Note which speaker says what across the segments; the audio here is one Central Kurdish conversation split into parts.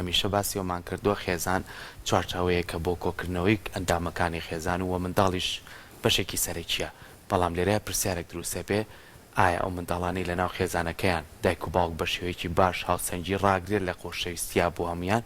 Speaker 1: هەمیشە باسی ئەومان کردووە خێزان چوارچاوەیە کە بۆ کۆکردنەوەی ئەندامەکانی خێزان و منداڵیش بەشێکی سەرەکیە بەڵام لێرەیە پرسیارێک دروستە بێ ئایا ئەو منداڵانی لەناو خێزانەکەیان دایک و باوک بە شێوەیەکی باش هاوسەنگی ڕاگرێت لە خۆشەویستیا بۆ هەمویان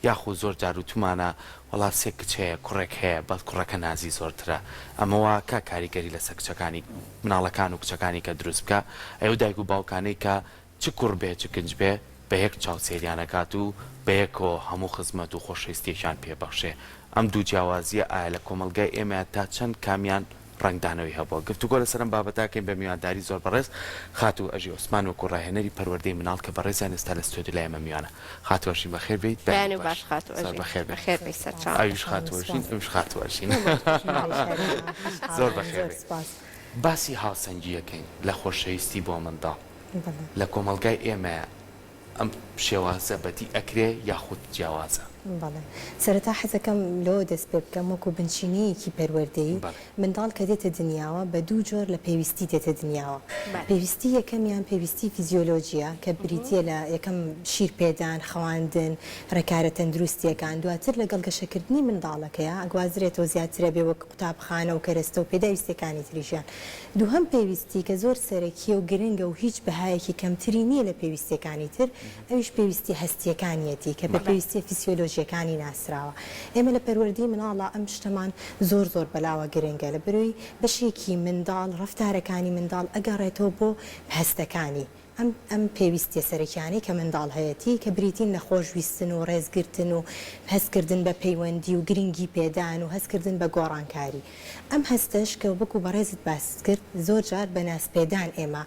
Speaker 1: یاخود زۆر جار وتمانە وڵات سێ کچەیە کوڕێک هەیە بەڵ کوڕەکە نازی زۆرترە ئەمەوە کە کاریگەری لەسەر کچەکانی مناڵەکان و کچەکانی کە دروست بکە ئەو دایک و باوکانەی کە چ کوڕ بێ چ کنج بێ بە یەک چاوسێریانەکات و بە یەکەوە هەموو خزمەت و خۆشەویستیەکان پێبەخشێ ئەم دوو جیاوازیە ئایا لە کۆمەلگای ئێمە تا چەند کامیان ڕنگدانەوەی هەبووە گفتوگۆ لەسەرم بابەتاکەین بە میوانداری زۆر بەڕێز خاتو ئەژی عوسمان وەکو ڕاهێنەری پەروەردەی مناڵ کە بەڕێزیان ئێستا لە ستۆدیۆ لای ئێمە میوانە خاتوەژین بەخێر بێیت
Speaker 2: باش خاتو بەخێر بێ سەرچاو
Speaker 1: ئەویش خاتوەژین ئەوش خاتوەژین زۆر بەخێر باسی هاوسەنگیەکەین لە خۆشەویستی بۆ منداڵ لە کۆمەلگای ئێمە ئەم شێوازە بەدی ئەکرێ یاخود جیاوازە
Speaker 3: بەڵێ سەرەتا حەزەکەم لەوە دەست پێ بکەم وەکو بنچینەیەکی پەروەردەیی منداڵ کە دێتە دنیاوە بە دوو جۆر لە پێویستی دێتە دنیاوە پێویستی یەکەمیان پێویستی فیزیۆلۆژیە کە بریتە لە یەکەم شیر پێدان خەواندن ڕێکارە تەندروستیەکان دواتر لەگەڵ گەشەکردنی منداڵەکەیە ئەگوازرێتەوە زیاترە بێ وەک قوتابخانە و کەرەستە و پێداویستەکانی تریژیان دووهەم پێویستی کە زۆر سەرەکیە و گرنگە و هیچ بەهایەکی کەمتری نییە لە پێویستەکانی تر ئەویش پێویستی هەستیەکانیەتی کە بە پێویستی فیسیۆلۆژیەکانی ناسراوە ئێمە لە پەروەردەی مناڵە ئەم شتەمان زۆر زۆر بەلاوە گرنگە لە بەروی بەشێکی منداڵ ڕەفتارەکانی منداڵ ئەگەڕێتەوە بۆ هەستەکانی ئەم پێویستیە سەرەکیانی کە منداڵ هەیەی کە بریتین لە خۆشویستن و ڕێزگرتن و هەستکردن بە پەیوەندی و گرنگی پێدان و هەستکردن بە گۆڕانکاری ئەم هەستش کە وەکو بەڕێزت باس کرد زۆر جار بە ناسپێدان ئێمە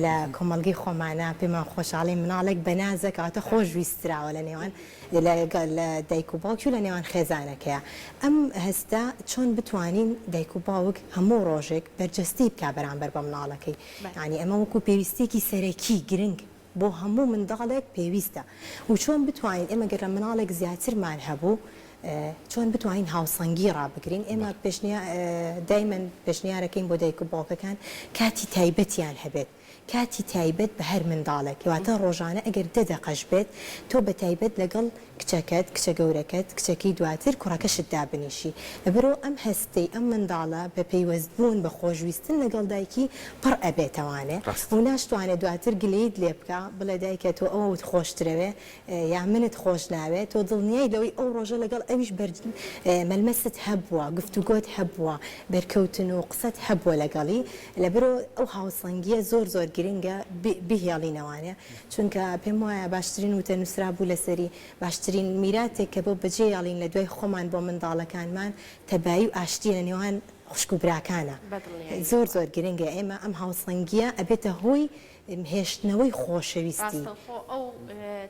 Speaker 3: لە کۆمەڵگەی خۆمانە پێمان خۆشحاڵی مناڵێک بە نازەکاتە خۆشویستراوە لە نێوان لە دایک و باوکی و لە نێوان خێزانەکەیە ئەم هەستا چۆن بتوانین دایک و باوک هەموو ڕۆژێک بەرجەستی بکا بەرامبەر بە مناڵەکەی ینی ئەمە وەکو پێویستێکی سەرەکی گرنگ بۆ هەموو منداڵێک پێویستە و چۆن بتوانین ئێمە گەرە مناڵێک زیاترمان هەبوو چۆن بتوانین هاوسەنگی ڕابگرین ئێمە دایمەن پێشنیارەکەین بۆ دایک و باوکەکان کاتی تایبەتیان هەبێت کاتی تایبەت بە هەر منداڵێک کەواتە ڕۆژانە ئەگەر 10 دقەش بێت تۆ بە تایبەت لەگەڵ کچەکەت کچە گەورەکەت کچەکەی دواتر کوڕەکەشت دابنیشی لەبەرەوە ئەم هەستەی ئەم منداڵە بە پەیوەستبوون بە خۆشویستن لەگەڵ دایکی پڕ ئەبێتەوانێ و ناشتوانێت دواتر گلەیت لێ بکە بڵێ دایکە تۆ ئەوت خۆشترەوێ یا منت خۆش ناوێت تۆ دڵنیای لەوەی ئەو ڕۆژە لەگەڵ ئەویش مەلمەست هەبووە گفتوگۆت هەبووە بەرکەوتن و قسەت هەبووە لەگەڵی لەبەرەوە ئەو هاوسەنگیە زۆر زۆر گرنگە بهێڵینەوانێ چونکە پێم وایە باشترین وتە نووسرا بوو لەسەری باشترین میراتێک کە بۆ بەجێیاڵین لە دوای خۆمان بۆ منداڵەکانمان تەبایی و ئاشتی لە نێوان خوشک و براکانە زۆر زۆر گرنگە ئێمە ئەم هاوسەنگیە ئەبێتە هۆی هێشتنەوەی خۆشەویستی
Speaker 2: ئەو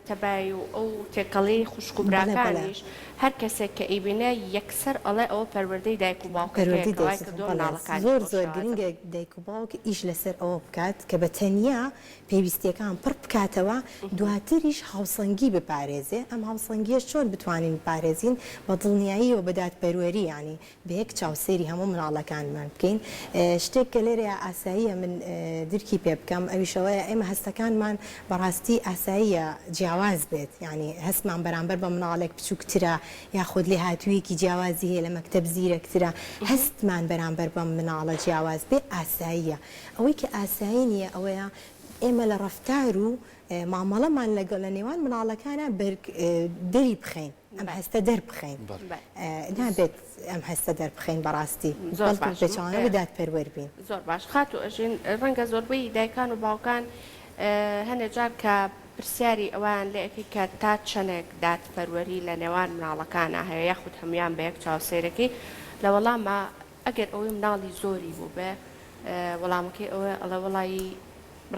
Speaker 2: تەبایی و ئەو تێکەڵی خوشک و براکانیش هەر کەسێک کە ئیبینە یەکسەر ئەڵێ ئەوە پەروەردەی دایک و باوکەکەی
Speaker 3: زۆر زۆر گرنگە دایک و باوک ئیش لەسەر ئەوە بکات کە بە تەنیا پێویستیەکان پڕ بکاتەوە دواتریش هاوسەنگی بپارێزێ ئەم هاوسەنگیەش چۆن بتوانین بپارێزین بە دڵنیایی و بەدات پەروەری ینی بە یەک چاوسێری هەموو مناڵەکانمان بکەین شتێک کە لێرە ئاساییە من درکی پێ بکەم ئەویشەوەیە ئێمە هەستەکانمان بەڕاستی ئاساییە جیاواز بێت ینی هەستمان بەرامبەر بە مناڵێک بچووکترە یاخود لێ هاتوویەکی جیاوازی هەیە لە مەکتەب زیرەکترە هەستمان بەرامبەر بە مناڵە جیاواز بێ ئاساییە ئەوەی کە ئاسایی نییە ئەوەیە ئێمە لە ڕەفتار و مامەڵەمان لەگەڵ لە نێوان مناڵەکانە دەری بخەین ئەم هەستە دەربخەین نابێت ئەم هەستە دەربخەین بەڕاستی بێچوانە بدات پەروەربین
Speaker 2: زۆر باش خاتو ئەژین ڕەنگە زۆربەی دایکان و باوکان هەندێک جار کە پرسیاری ئەوان لەیەکی کە تا چەندێک دادپەروەری لە نێوان مناڵەکانە هەیە یاخود هەمویان بە یەک چاوسێرەکەی لە وەڵامە ئەگەر ئەوەی مناڵی زۆری بوو بێ وەڵامەکەی ئەوە ئەڵە وەڵایی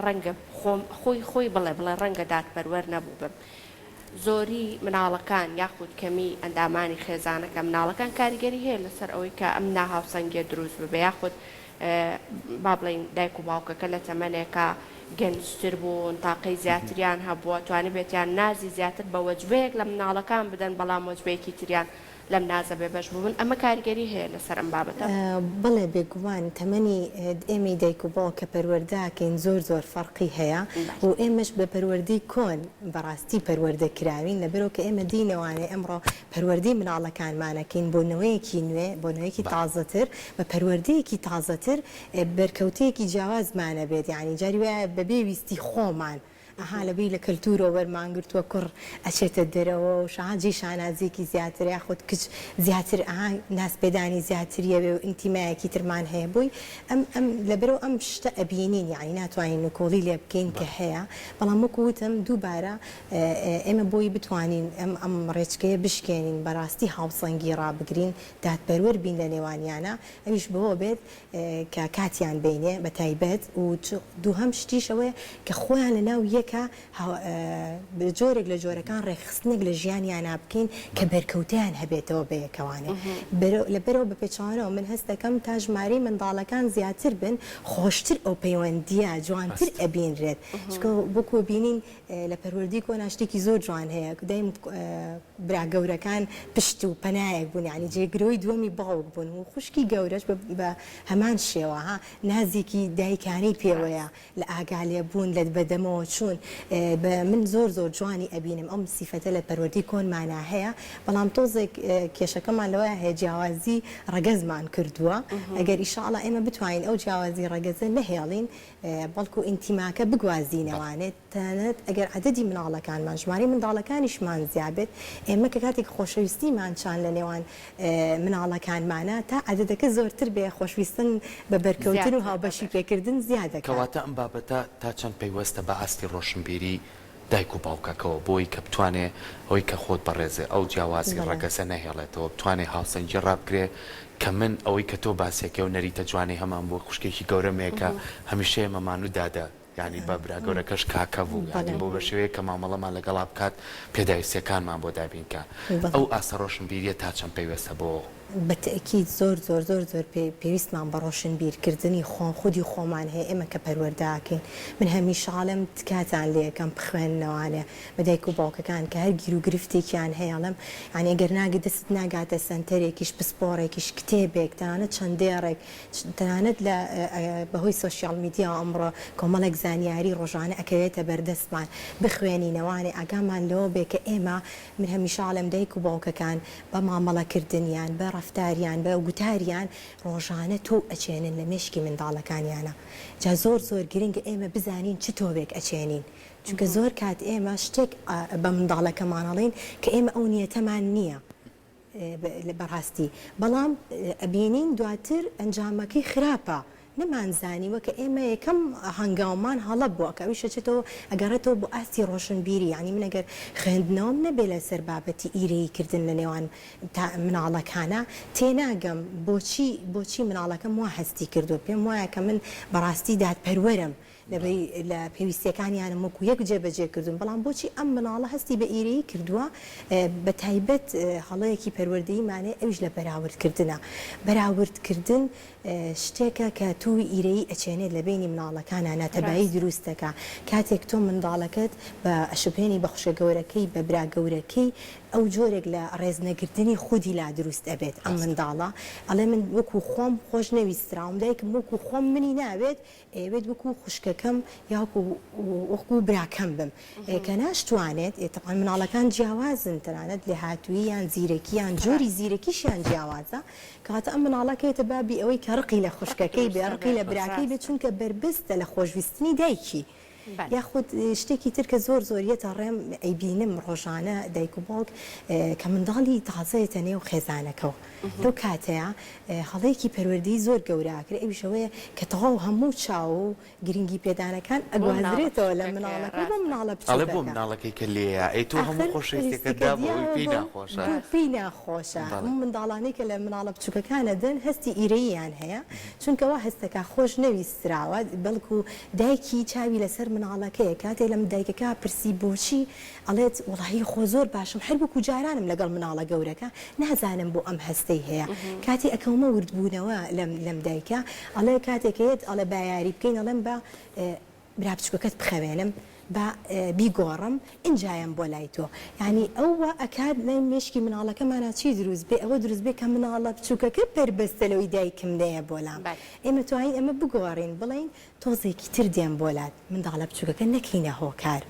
Speaker 2: ڕەنگە خۆی بڵێ ڕەنگە دادپەروەر نەبوو بم زۆری مناڵەکان یاخود کەمی ئەندامانی خێزانەکە مناڵەکان کاریگەری هەیە لەسەر ئەوەی کە ئەم ناهاوسەنگیە دروست ببێ یاخود با بڵین دایک و باوکەکە لە تەمەنێکە گەنجتر بوون تاقەی زیاتریان هەبووە توانێت بێتیان نازی زیاتر بە وەجبەیەک لە مناڵەکان بدەن بەڵام وەجبەیەکی تریان لەم نازە بێبەش بوون ئەمە کاریگەری هەیە لەسەر ئەم بابەتە
Speaker 3: بەڵێ بێگومان تەمەنی ئێمەی دایک و باوک کە پەروەردەکەین زۆر فەرقی هەیە و ئێمەش بە پەروەردەی کۆن بەڕاستی پەروەردەکراوین لەبەرەوە کە ئێمە دینەوانێ ئەمڕۆ پەروەردەی مناڵەکانمانەکەین بۆ نەوەیەکی نوێ بۆ نەوەیەکی تازەتر بە پەروەردەیەکی تازەتر بەرکەوتەیەکی جیاوازمانە بێت یعنی جاری وایە بەبێ ویستی خۆمان ئەها لەبی لە کەلتورۆ وەرمانگرتووە کوڕ ئەچێتە دەرەوە و شەهاجی شانازێکی زیاتر یاخود کچ زیاتر ئەها ناسپێدانی زیاتریەوێ و ئینتیمایەکی ترمان هەیە بووی ئەم لەبەرەوە ئەم شتە ئەبینین یعنی ناتوانین نکۆڵی لێ بکەین کە هەیە بەڵام وەکو وتم دووبارە ئێمە بۆی بتوانین ئەم ڕێچکەیە بشکێنین بەڕاستی هاوسەنگی ڕابگرین دادپەروەر بین لە نێوانیانە ئەویش بەوە بێت کە کاتیان بینێ بە تایبەت و دووهەم شتیشەوەی کە خۆیان لە ناو جۆرێک لە جۆرەکان ڕێخستنێک لە ژیانیان بکەین کە بەرکەوتیان هەبێتەوە بەیەکەوانێ لەبەرەوە بە پێچوانەوە من هەست دەکەم تا ژمارەی منداڵەکان زیاتر بن خۆشتر ئەو پەیوەندیە جوانتر ئەبینرێت بۆکو بینین لە پەروەردی کۆنا شتێکی زۆر جوان هەیە دایم برا گەورەکان پشت و پەنایەک بوون یعنی جێگرۆی دووەمی باوک بوون و خوشکی گەورەش بە هەمان شێوە نازێکی دایکانی پێوەیە لە ئاگالێ بوون لە بەدەمەوە چوون من زۆر جوانی ئەبینم ئەم سیفەتە لە پەروەردی کۆنمانە هەیە بەڵام تۆزێک کێشەکەمان لەوەیە هەیە جیاوازی ڕەگەزمان کردووە ئەگەر ئیشاءڵڵا ئێمە بتوانین ئەو جیاوازی ڕەگەزە نەهێڵین بەڵکو ئینتیماکە بگوازینەوانێت تەنەت ئەگەر عەدەدی مناڵەکانمان ژمارەی منداڵەکانیشمان زیابێت ئێمە کە کاتێک خۆشەویستیمان چان لە نێوان مناڵەکانمانە تا عەدەدەکە زۆرتر بێ خۆشویستن بە بەرکەوتن و هاوبەشی پێکردن زیادەکە
Speaker 1: کەواتە ئەم بابەتە تا چەند پێیوەستە بە ئاستی ڕۆشنبیری دایک و باوکەکەەوە بۆی کە بتوانێ ئەوی کە خۆت بەڕێزێ ئەو جیاوازی ڕەگەسە نەهێڵێتەوە بتوانێ هاوسەنگی ڕابگرێ کە من ئەوەی کە تۆ باسێکە و نەریتە جوانی هەمان بۆ خوشکێکی گەورەمەیەکە هەمیشەیە مەمان و دادە یعنی بە برا گەورەکەش کاکە بوو یعنی بۆ بە شێوەیە کە مامەڵەمان لەگەڵا بکات پێداویستیەکانمان بۆ دابینکە ئەو ئاسە ڕۆشنبیریە تا چەند پێیوەستە بۆ
Speaker 3: بەتەکید زۆر پێویستمان بە ڕۆشنبیرکردنی خودی خۆمان هەیە ئێمە کە پەروەردەکەین من هەمیشاڵم تکاتان لێ یەکەم بخوێننەوانێ بە دایک و باوکەکان کە هەر گیر و گرفتێکیان هەیەڵم یعنی ئەگەر ناگە دەست ناگاتە سنتەرێکیش پسپۆڕێکیش کتێبێک تەنانەت چەندێڕێک تەنانەت لە بەهۆی سۆشیال میدیا ئەمڕۆ کۆمەڵێک زانیاری ڕۆژانە ئەکەوێتە بەردەستمان بخوێنینەوانێ ئاگامان لەوە بێ کە ئێمە من هەمیشاڵم دایک و باوکەکان بە مامەڵەکردنیان بە ڕفتاریان بە گوتاریان ڕۆژانە تۆ ئەچێنن لە مێشکی منداڵەکانیانە جا زۆر گرنگە ئێمە بزانین چ تۆبێک ئەچێنین چونکە زۆر کات ئێمە شتێک بە منداڵەکەمانەڵین کە ئێمە ئەو نیەتەمان نییە بەڕاستی بەڵام ئەبینین دواتر ئەنجامەکەی خراپە نەمانزانیوە کە ئێمە یەکەم هەنگاومان هەڵە بووە کە ئەوی شەچێتەوە ئەگەڕێتەوە بۆ ئاستی ڕۆشنبیری ینی من ئەگەر خوێندنەوەم نەبێ لە سەر بابەتی ئیرەیکردن لە نێوان مناڵەکانە تێناگەم بۆچی مناڵەکەم وا هەستی کردو پێم وایە کە من بەڕاستی دادپەروەرم لە پێویستیەکانیانم وەکو یەک جێبەجێ کردوون بەڵام بۆچی ئەم مناڵە هەستی بە ئیرەیی کردووە بە تایبەت هەڵەیەکی پەروەردەیمانێ ئەویش لە بەراوردکردنە بەراوردکردن شتێکە کە توی ئیرەیی ئەچێنێت لە بینی مناڵەکانە ناتەبایی دروستەکە کاتێک تۆ منداڵەکەت بە ئەشوبێنی بەخشە گەورەکەی بە برا گەورەکەی ئەو جۆرێک لە ڕێزنەگرتنی خودی لا دروست ئەبێت ئەم منداڵە ئەڵێ من وەکو خۆم خۆش نەویستراوم دایکم وەکو خۆم منی ناوێت ئەوێت وەکو خوشکەکەم یاکو وەکو براکەم بم کە ناشتوانێت تەقان مناڵەکان جیاوازن تەنانەت لە هاتووی یان زیرەکییان جۆری زیرەکیشیان جیاوازە کاتە ئەم مناڵەکەیتە بابی ئەوەی کە ڕقی لە خوشکەکەی بێ ڕقی لە براکەی بێت چونکە بربستە لە خۆشویستنی دایکی یاخود شتێکی ترکە زۆر زۆریەتە ڕێم ئەیبینم ڕۆژانە دایک و باوک کە منداڵی تازەیەتە نێو خێزانەکەەوە لەو کاتەیە هەڵەیەکی پەروەردەی زۆر گەوراکرێ ئەویشەوەیە کە تەواو هەموو چاو و گرنگی پێدانەکان ئەگوازرێتەوە لە مناڵەکە بۆ مناڵە
Speaker 1: ئەڵێ بۆ مناڵەکەی کە لێیە ئەی تۆ هەموو خۆشەویستیەکەتدا بۆی پێی ناخۆشە
Speaker 3: پێی ناخۆشە هەموو منداڵانەی کە لە مناڵە بچووکەکانە دەن هەستی ئیرەییان هەیە چونکەوا هەستەکە خۆش نەویستراوە بەڵکو دایکی چاوی لەسەر مناڵەکەیە کاتێ لەم دایکەکە پرسی بۆچی ئەڵێت وڵی خۆ زۆر باشم هەر وەکو جارانم لەگەڵ مناڵە گەورەکە نازانم بۆ ئەم هەستەی هەیە کاتی ئەکەومە وردبوونەوە لەم دایکە ئەڵێ کاتێکێت ئەڵێ بایاری بکەین ئەڵێم بە برا بچووکەکەت بخەوێنم با بیگۆڕم ئینجایم بۆ لای تۆ یعنی ئەوە ئەکات لای مشکی مناڵەکەمانە چی دروست بێ ئەوە دروست بێ کە مناڵە بچووکەکە پەربەستە لەوەی دایکم دەیە بۆلام ئێمە توانین ئەمە بگۆڕین بڵین تۆزێکی تر دێم بۆلات منداڵە بچووکەکە نەکەینە هۆکار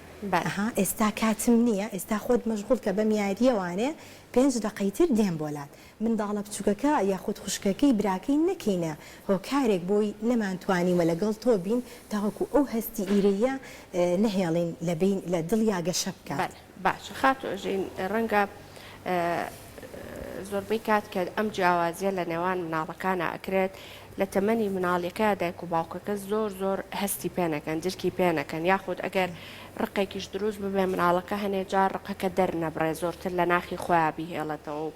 Speaker 3: ئێستا کاتم نییە ئێستا خۆت مەشغوڵ کە بە میاریەوانێ 5 دقەیتر دێم بۆلات منداڵە بچووکەکە یاخود خوشکەکەی براکەی نەکەینە هۆکارێک بۆی نەمانتوانیوە لەگەڵ تۆ بین تاوەکو ئەو هەستی ئیرەیە نەهێڵین لە دڵیا گەشە بکات
Speaker 2: باش خاتۆژین ڕەنگە زۆربەی کات کە ئەم جیاوازیە لە نێوان مناڵەکانە ئەکرێت لە تەمەنی مناڵیەکە دایک و باوکەکە زۆر هەستی پێنەکەن جرکی پێنەکەن یاخود ئەگەر ڕقێکیش دروست ببێ مناڵەکە هەنێ جار ڕقەکە دەرنەبڕێ زۆرتر لە ناخی خۆیان بیهێڵێتەوە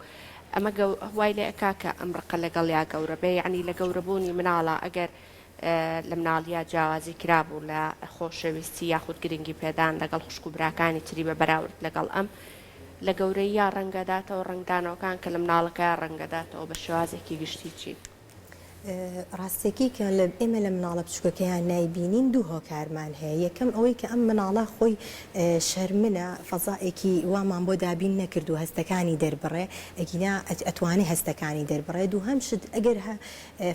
Speaker 2: ئەمە وای لێ ئەکا کە ئەم ڕقە لەگەڵ یا گەورە بێ یعنی لە گەورەبوونی مناڵە ئەگەر لە مناڵیا جیاوازی کرابوو لە خۆشەویستی یاخود گرنگی پێدان لەگەڵ خوشک و براکانی تری بە بەراورد لەگەڵ ئەم لە گەورەی یا ڕەنگەداتەوە ڕنگدانەوەکان کە لە مناڵەکە ڕەنگەداتەوە بە شێوازێکی گشتی چی
Speaker 3: ڕاستێکی کە ئێمە لە مناڵە بچووکەکەیان نایبینین دوو هۆکارمان هەیە یەکەم ئەوەی کە ئەم مناڵە خۆی شەرمنە فەزائێکی وامان بۆ دابین نەکرد و هەستەکانی دەربڕێ ئەگینا ئەتوانێ هەستەکانی دەربڕێ دوو هەم شت ئەگەر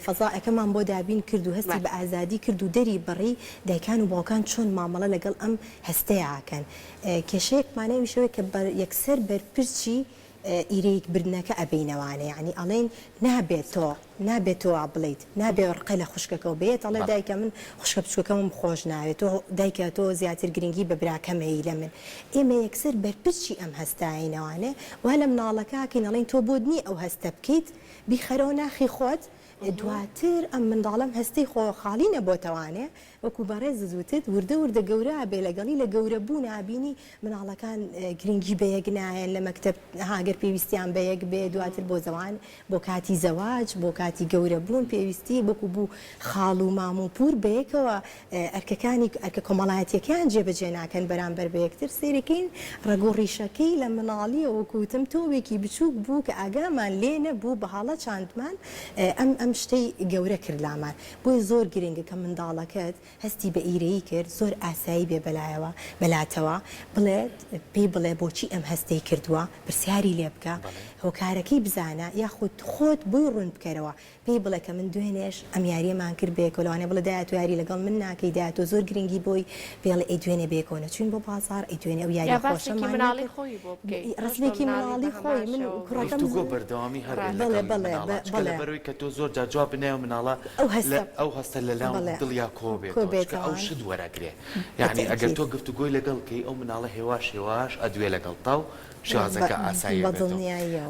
Speaker 3: فەزائەکەمان بۆ دابین کرد و هەستی بە ئازادی کرد و دەری بڕی دایکان و باوکان چۆن مامەڵە لەگەڵ ئەم هەستەیەکەن کێشەیەکمانەوی شەوەیە کە یەکسەر بەرپرچی ئیرەیەک بردنەکە ئەبینەوانێ ینی ئەڵێن نابێت تۆ بڵیت نابێ ڕقە لە خوشکەکەەوە بێت ئەڵێ دایکە من خوشکە بچووکەکەم خۆش ناوێت تۆ دایکە تۆ زیاتر گرنگی بە براکەمەی لە من ئێمە یەکسەر بەرپرچی ئەم هەستاینەوانێ وا لە مناڵەکەکەین ئەڵێن تۆ بۆ نی ئەو هەستە بکەیت بیخەرەوە ناخی خۆت دواتر ئەم منداڵم هەستی خۆخاڵی نەبۆتەوانێ وەکو بەڕێز زووتت وردە گەورە بێ لەگەڵی لە گەورە بوو نبینی مناڵەکان گرنگی بەیەک نایەن لە مەکتب هاگەر پێویستیان بەیەک بێ دواتر بۆ زەوان بۆ کاتی زەواج بۆ کاتی گەورە بوون پێویستی بۆکو بوو خاڵ و مام و پور بەیەکەوە ئەرکە کۆمەڵایەتیەکان جێبەجێ ناکەن بەرامبەر بە یەکتر سێرەکەین ڕگۆڕیشەکەی لە مناڵیە وەکوتم تۆوێکی بچووک بوو کە ئاگامان لێ نەبوو بە حاڵە چاندمان ئەم شتەی گەورە کردلامان بۆی زۆر گرنگە کە منداڵەکەت هەستی بە ئیرەیی کرد زۆر ئاسایی بێ بەلاتەوە بڵێت پێی بڵێ بۆچی ئەم هەستەی کردووە پرسیاری لێ بکە هۆکارەکەی بزانە یاخود خۆت بۆی ڕوون بکەرەوە پێی بڵێ کە من دوێنێش ئەم یاریەمان کرد بێکۆلوانێ بڵێ دایە تۆ یاری لەگەڵ من ناکەی دایە تۆ زۆر گرنگی بۆی پێڵێ ئەی دوێنێ بێکۆنە چوین بۆ بازار ئەی دوێنێ ئەو یاری خۆشەمان ڕستێکی مناڵی خۆی من کوڕەکەم
Speaker 1: بەردەوامی هەر بەروی کە تۆ زۆر جواب بنێو مناڵە ئەو هەستە لەلاو دڵیا کۆبێت ئەو شت وەرەگرێ یعنی ئەگەر تۆ گفتوگۆی لەگەڵکەی ئەو مناڵە هێواش ئەدوێ لەگەڵ تاو شازەکە ئاسایی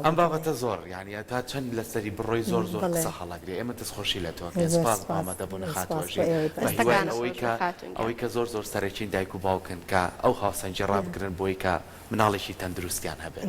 Speaker 1: ئەم بابەتە زۆر یعنی تا چەند لەسەری بڕۆی زۆر قسە هەڵەگرێ ئێمە دەستخۆشی لە تۆ سپاس بامەدە بوون خاتۆژی بەهیوان ئەوەی کە زۆر سەرەکین دایک و باوکن کە ئەو هاوسەنجی ڕابگرن بۆی کە مناڵێکی تەندروستیان هەبێت.